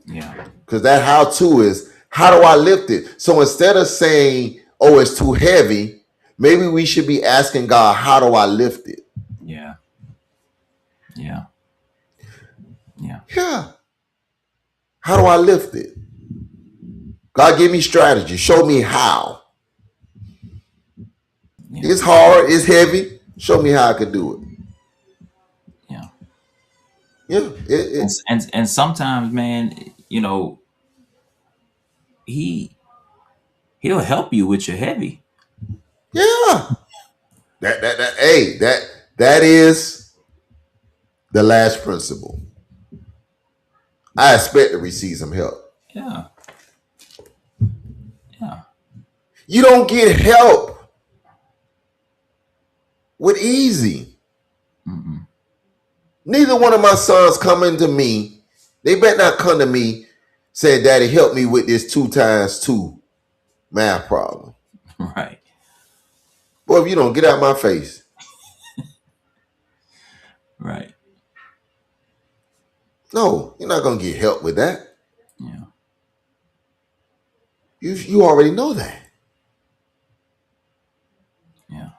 Yeah. Because that how to is, how do I lift it? So instead of saying, oh, it's too heavy, maybe we should be asking God, how do I lift it? Yeah. Yeah. Yeah. Yeah. How do I lift it? God, give me strategy. Show me how. Yeah. It's hard. It's heavy. Show me how I can do it. Yeah. Yeah. And sometimes, man, he'll help you with your heavy. Yeah. That is the last principle. I expect to receive some help. Yeah. You don't get help with easy. Mm-mm. Neither one of my sons coming to me. They better not come to me saying, Daddy, help me with this 2 times 2 math problem. Right. Boy, if you don't get out my face. Right. No, you're not going to get help with that. Yeah. You already know that. Yeah.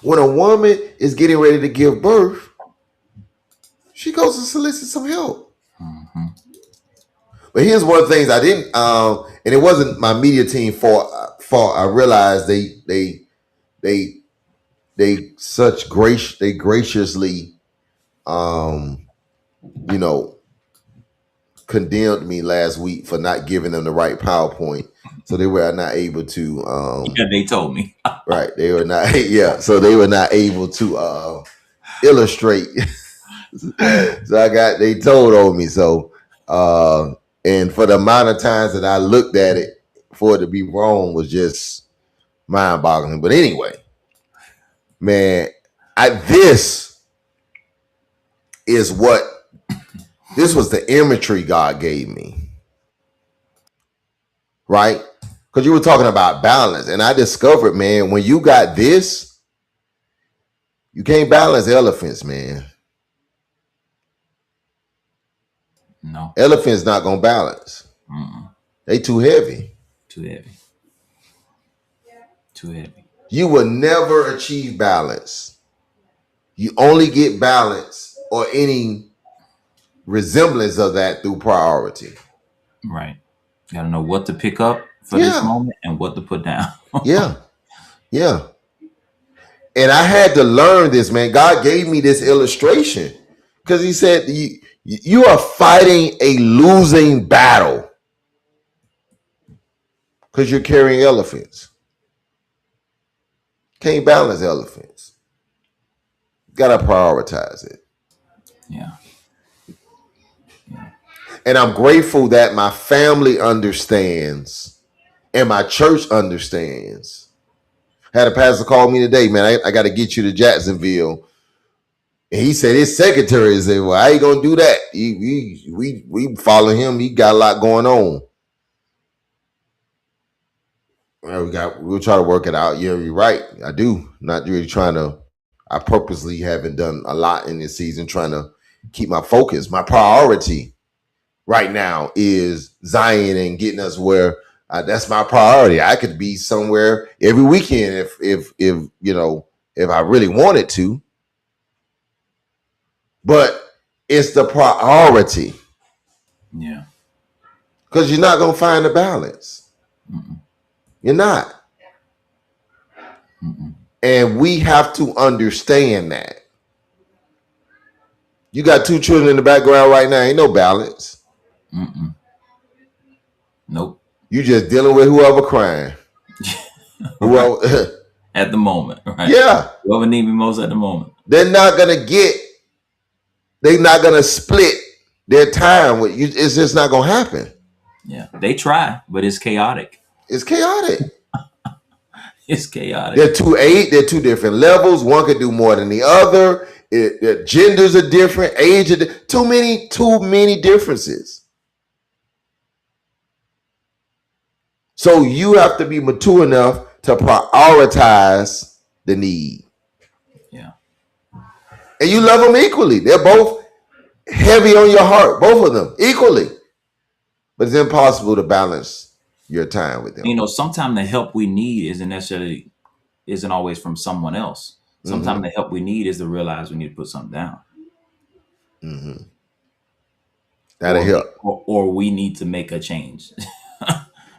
When a woman is getting ready to give birth, she goes to solicit some help. Mm-hmm. But here's one of the things I didn't, and it wasn't my media team fault. I realized they graciously, you know, condemned me last week for not giving them the right PowerPoint, so they were not able to. Yeah, they told me. Right, they were not. Yeah, so they were not able to illustrate. So they told on me. So, and for the amount of times that I looked at it, for it to be wrong was just mind-boggling. But anyway, man, this was the imagery God gave me, right? Because you were talking about balance, and I discovered, man, when you got this, you can't balance elephants, man. No. Elephants not gonna balance. Mm-mm. They too heavy. Too heavy. Too heavy. You will never achieve balance. You only get balance or any resemblance of that through priority. Right. You gotta know what to pick up for this moment and what to put down. Yeah. And I had to learn this, man. God gave me this illustration because he said you are fighting a losing battle because you're carrying elephants. Can't balance elephants. Gotta prioritize it. Yeah. And I'm grateful that my family understands and my church understands. Had a pastor call me today, man. I got to get you to Jacksonville. And he said his secretary said, "Well, how you gonna do that? We follow him. He got a lot going on. Well, we'll try to work it out." Yeah, you're right. I do. Not really trying to. I purposely haven't done a lot in this season, trying to keep my focus. My priority right now is Zion and getting us where that's my priority. I could be somewhere every weekend if I really wanted to, but it's the priority. Yeah. Because you're not gonna find the balance. Mm-mm. You're not. Mm-mm. And we have to understand that. You got 2 children in the background right now. Ain't no balance. Mm-mm. Nope. You just dealing with whoever crying. Whoever. At the moment, right? Yeah. Whoever need me most at the moment. They're not gonna split their time with you. It's just not gonna happen. Yeah. They try, but it's chaotic. It's chaotic. It's chaotic. They're 2 different levels. One could do more than the other. Their genders are different. Age are too many differences. So you have to be mature enough to prioritize the need. Yeah. And you love them equally. They're both heavy on your heart, both of them equally. But it's impossible to balance your time with them. Sometimes the help we need isn't always from someone else. Sometimes the help we need is to realize we need to put something down. Mm-hmm. That'll help. Or we need to make a change.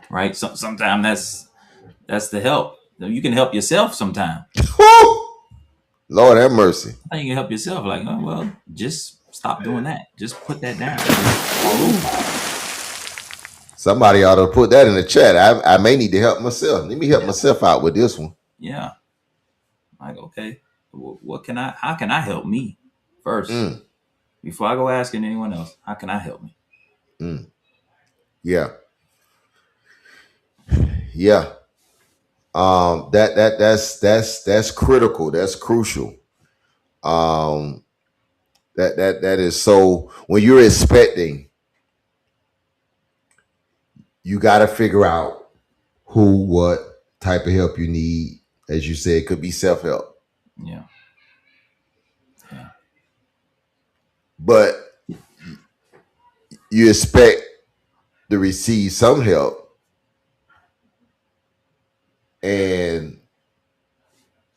Right? Sometimes that's the help. You can help yourself sometimes. Lord have mercy. You can help yourself. Like, oh, well, just stop doing that. Just put that down. Somebody ought to put that in the chat. I may need to help myself. Let me help myself out with this one. Yeah. Like, okay, how can I help me first? Before I go asking anyone else, how can I help me? Yeah. Yeah. That's critical. That's crucial. Um, that is so. When you're expecting, you got to figure out who, what type of help you need. As you said, it could be self help. Yeah. Yeah. But you expect to receive some help,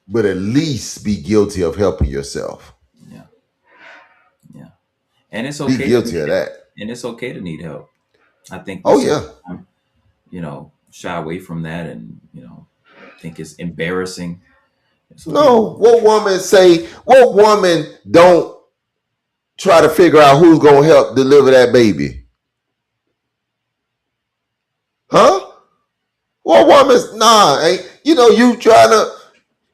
but at least be guilty of helping yourself. Yeah. Yeah. And it's Be okay. guilty of that. And it's okay to need help. I think we Oh yeah. shy away from that, and think it's embarrassing. It's okay. No, what woman don't try to figure out who's gonna help deliver that baby? Huh? What woman's ain't you trying to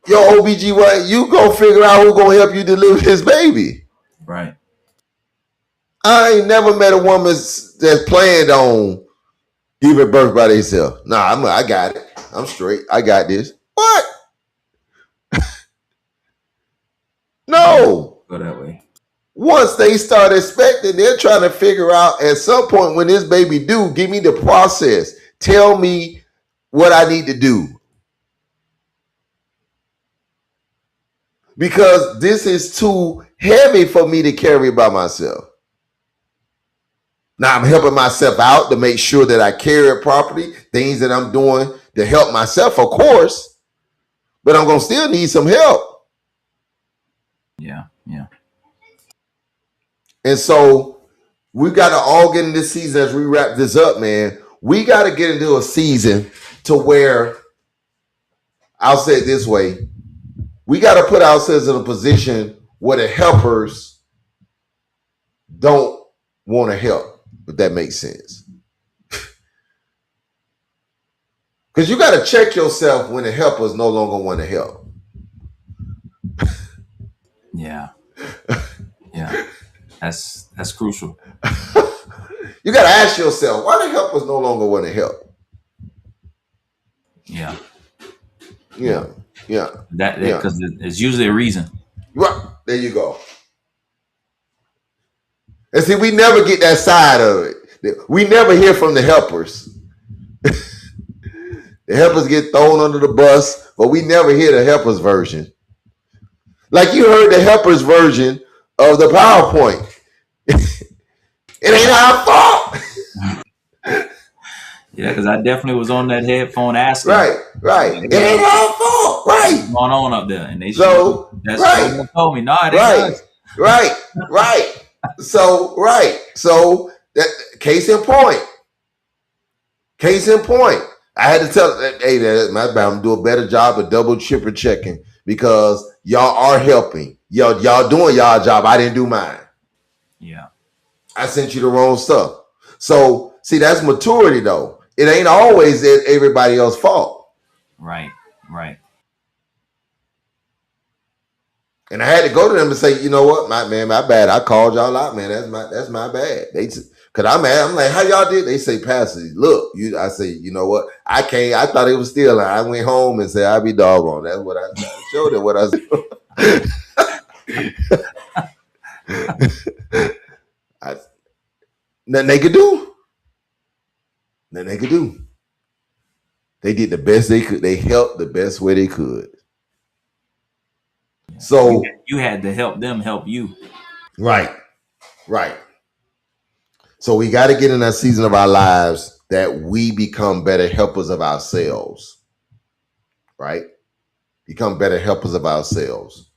your OBGYN, you go figure out who's gonna help you deliver this baby. Right. I ain't never met a woman that's planned on giving birth by themselves. Nah, I got it. I'm straight. I got this. What? No. Go that way. Once they start expecting, they're trying to figure out at some point when this baby due, give me the process. Tell me what I need to do. Because this is too heavy for me to carry by myself. Now I'm helping myself out to make sure that I carry it properly, things that I'm doing to help myself, of course, but I'm going to still need some help. Yeah, yeah. And so we got to all get in this season as we wrap this up, man. We got to get into a season to where, I'll say it this way, we got to put ourselves in a position where the helpers don't want to help, if that makes sense. Because you got to check yourself when the helpers no longer want to help. Yeah. Yeah. That's crucial. You got to ask yourself, why the helpers no longer want to help? Yeah. Yeah. Yeah. That because it's usually a reason. Right. There you go. And see, we never get that side of it. We never hear from the helpers. The helpers get thrown under the bus, but we never hear the helpers version. Like you heard the helpers version of the PowerPoint. It ain't our fault. Yeah, because I definitely was on that headphone asking. Right. It ain't our fault. Right. What's going on up there? And they that's right. What told me. No, it ain't us. Right. So that case in point. I had to tell, hey, my bad, I'm doing a better job of double, triple checking because y'all are helping. Y'all doing y'all job. I didn't do mine. Yeah. I sent you the wrong stuff. So, see, that's maturity, though. It ain't always everybody else's fault. Right. And I had to go to them and say, you know what, my bad. I called y'all out, man. That's my bad. Cause I'm mad. I'm like, how y'all did? They say, Pastor, look, I say, you know what? I thought it was still. I went home and said, I'll be doggone. That's what I showed them. What I said. Nothing they could do. They did the best they could. They helped the best way they could. Yeah. So you had to help them help you. Right. So we got to get in that season of our lives that we become better helpers of ourselves. Right? Become better helpers of ourselves.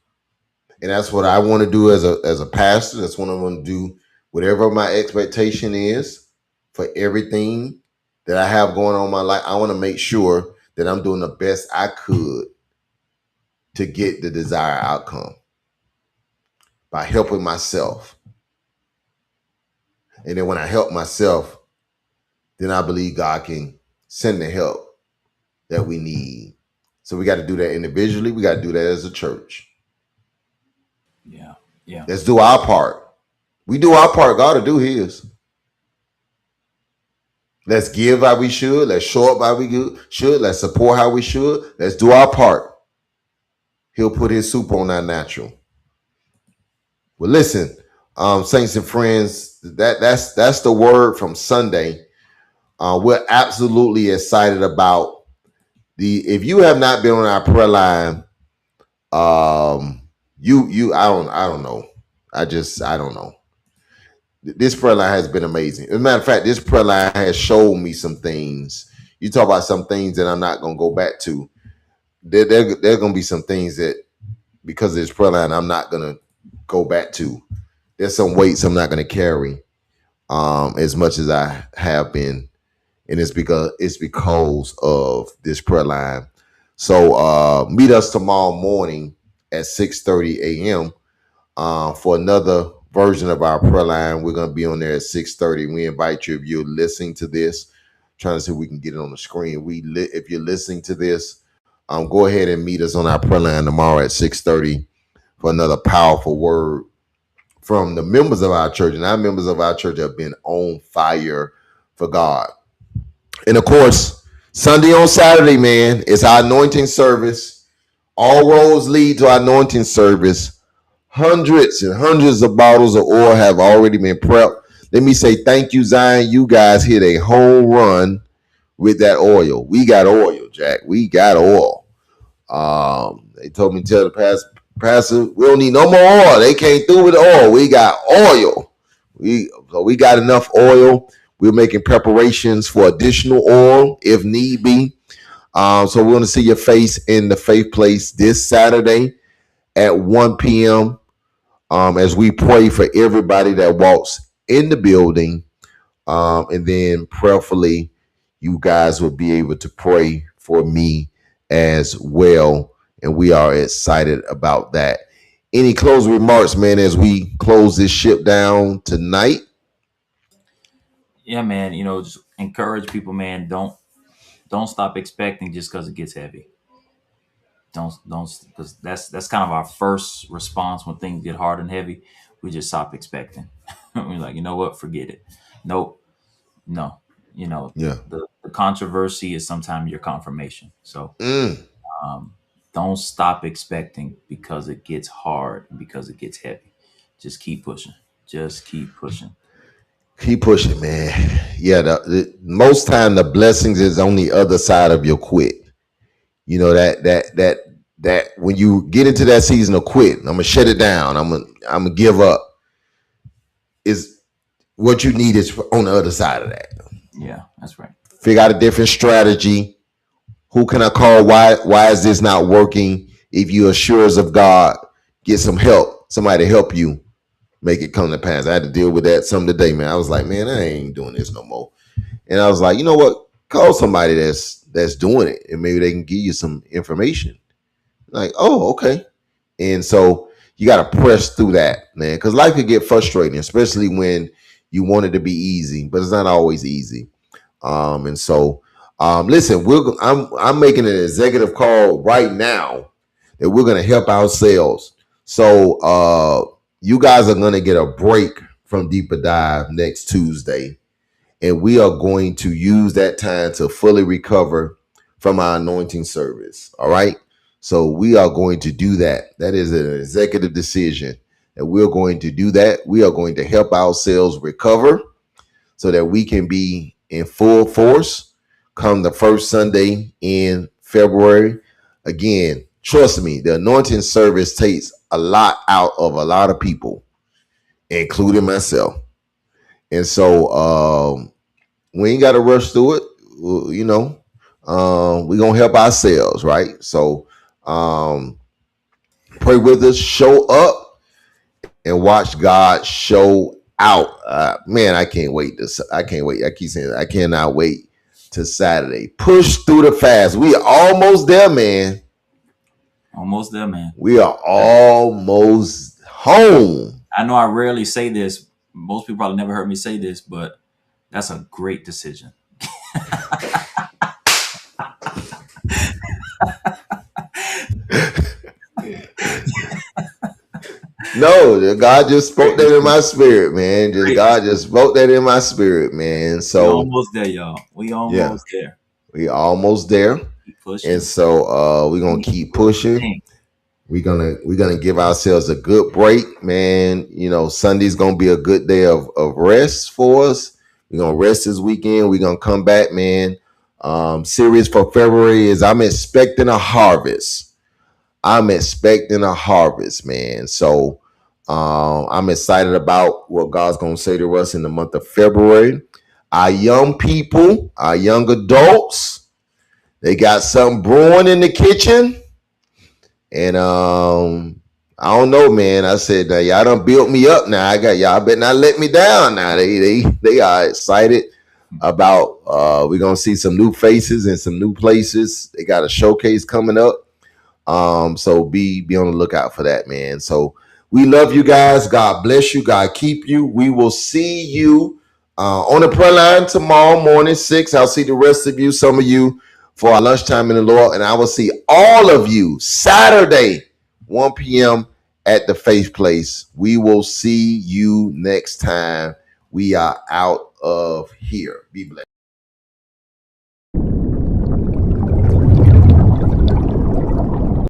And that's what I want to do as a pastor. That's what I want to do. Whatever my expectation is for everything that I have going on in my life, I want to make sure that I'm doing the best I could to get the desired outcome by helping myself. And then when I help myself, then I believe God can send the help that we need. So we got to do that individually. We got to do that as a church. Yeah. Let's do our part. We do our part. God will do his. Let's give how we should. Let's show up how we should. Let's support how we should. Let's do our part. He'll put his soup on our natural. Well, listen, saints and friends, that's the word from Sunday. We're absolutely excited about the. If you have not been on our prayer line, I don't know. I don't know. This prayer line has been amazing. As a matter of fact, this prayer line has showed me some things. You talk about some things that I'm not gonna go back to. There gonna be some things that because of this prayer line I'm not gonna go back to. There's some weights I'm not gonna carry as much as I have been, and it's because of this prayer line. So meet us tomorrow morning at 6:30 a.m. For another version of our prayer line. We're gonna be on there at 6:30. We invite you, if you're listening to this, trying to see if we can get it on the screen. If you're listening to this, go ahead and meet us on our prayer line tomorrow at 6:30 for another powerful word from the members of our church. And our members of our church have been on fire for God. And of course, Sunday on Saturday, man, it's our anointing service. All roads lead to our anointing service. Hundreds and hundreds of bottles of oil have already been prepped. Let me say thank you, Zion. You guys hit a home run with that oil. We got oil, Jack. We got oil. They told me to tell the pastor, we don't need no more oil. They came through with oil. We got oil. We got enough oil. We're making preparations for additional oil if need be. So we're going to see your face in the Faith Place this Saturday at 1 p.m. As we pray for everybody that walks in the building. And then prayerfully, you guys will be able to pray for me as well. And we are excited about that. Any closing remarks, man, as we close this ship down tonight? Yeah, man. Just encourage people, man. Don't stop expecting just because it gets heavy. Don't because that's kind of our first response when things get hard and heavy. We just stop expecting. We're like, you know what? Forget it. Nope. No. Yeah. The controversy is sometimes your confirmation. So Mm. don't stop expecting because it gets hard and because it gets heavy. Just keep pushing. Just keep pushing. Keep pushing, man. Yeah, most time the blessings is on the other side of your quit. You know that when you get into that season of quit, I'm gonna shut it down. I'm gonna give up. Is what you need is on the other side of that. Yeah, that's right. Figure out a different strategy. Who can I call? Why is this not working? If you are sure of God, get some help. Somebody to help you make it come to pass. I had to deal with that some today, man. I was like, man, I ain't doing this no more. And I was like, you know what? Call somebody that's doing it, and maybe they can give you some information. Like, oh, okay. And so you got to press through that, man, because life could get frustrating, especially when you want it to be easy, but it's not always easy. And so, listen, I'm making an executive call right now that we're gonna help ourselves. So, you guys are gonna get a break from Deeper Dive next Tuesday, and we are going to use that time to fully recover from our anointing service. All right. So we are going to do that. That is an executive decision, and we're going to do that. We are going to help ourselves recover so that we can be in full force come the first Sunday in February. Again, trust me, the anointing service takes a lot out of a lot of people, including myself. And so we ain't got to rush through it. You know, we're going to help ourselves, right? So pray with us, show up, and watch God show out. Man, I can't wait. I can't wait. I keep saying that. I cannot wait to Saturday. Push through the fast. We are almost there, man. Almost there, man. We are almost home. I know I rarely say this. Most people probably never heard me say this, but that's a great decision. No, God just spoke Great that in my decision. spirit, man. Just Great God decision. just spoke that in my spirit, man. We So almost there, y'all. We yeah, almost there. we almost there. Keep And pushing. so we're gonna Keep keep pushing. pushing. We're gonna give ourselves a good break, man. You know, Sunday's gonna be a good day of rest for us. We're gonna rest this weekend. We're gonna come back, man. Series for February is I'm expecting a harvest. I'm expecting a harvest, man. So I'm excited about what God's gonna say to us in the month of February. Our young people, our young adults, they got something brewing in the kitchen. And I don't know, man. I said, now, y'all done built me up now. I got y'all better not let me down now. They are excited about we're gonna see some new faces and some new places. They got a showcase coming up. So be on the lookout for that, man. So we love you guys. God bless you. God keep you. We will see you on the prayer line tomorrow morning, 6. I'll see the rest of you, some of you, for our lunchtime in the Lord. And I will see all of you Saturday, 1 p.m. at the Faith Place. We will see you next time. We are out of here. Be blessed.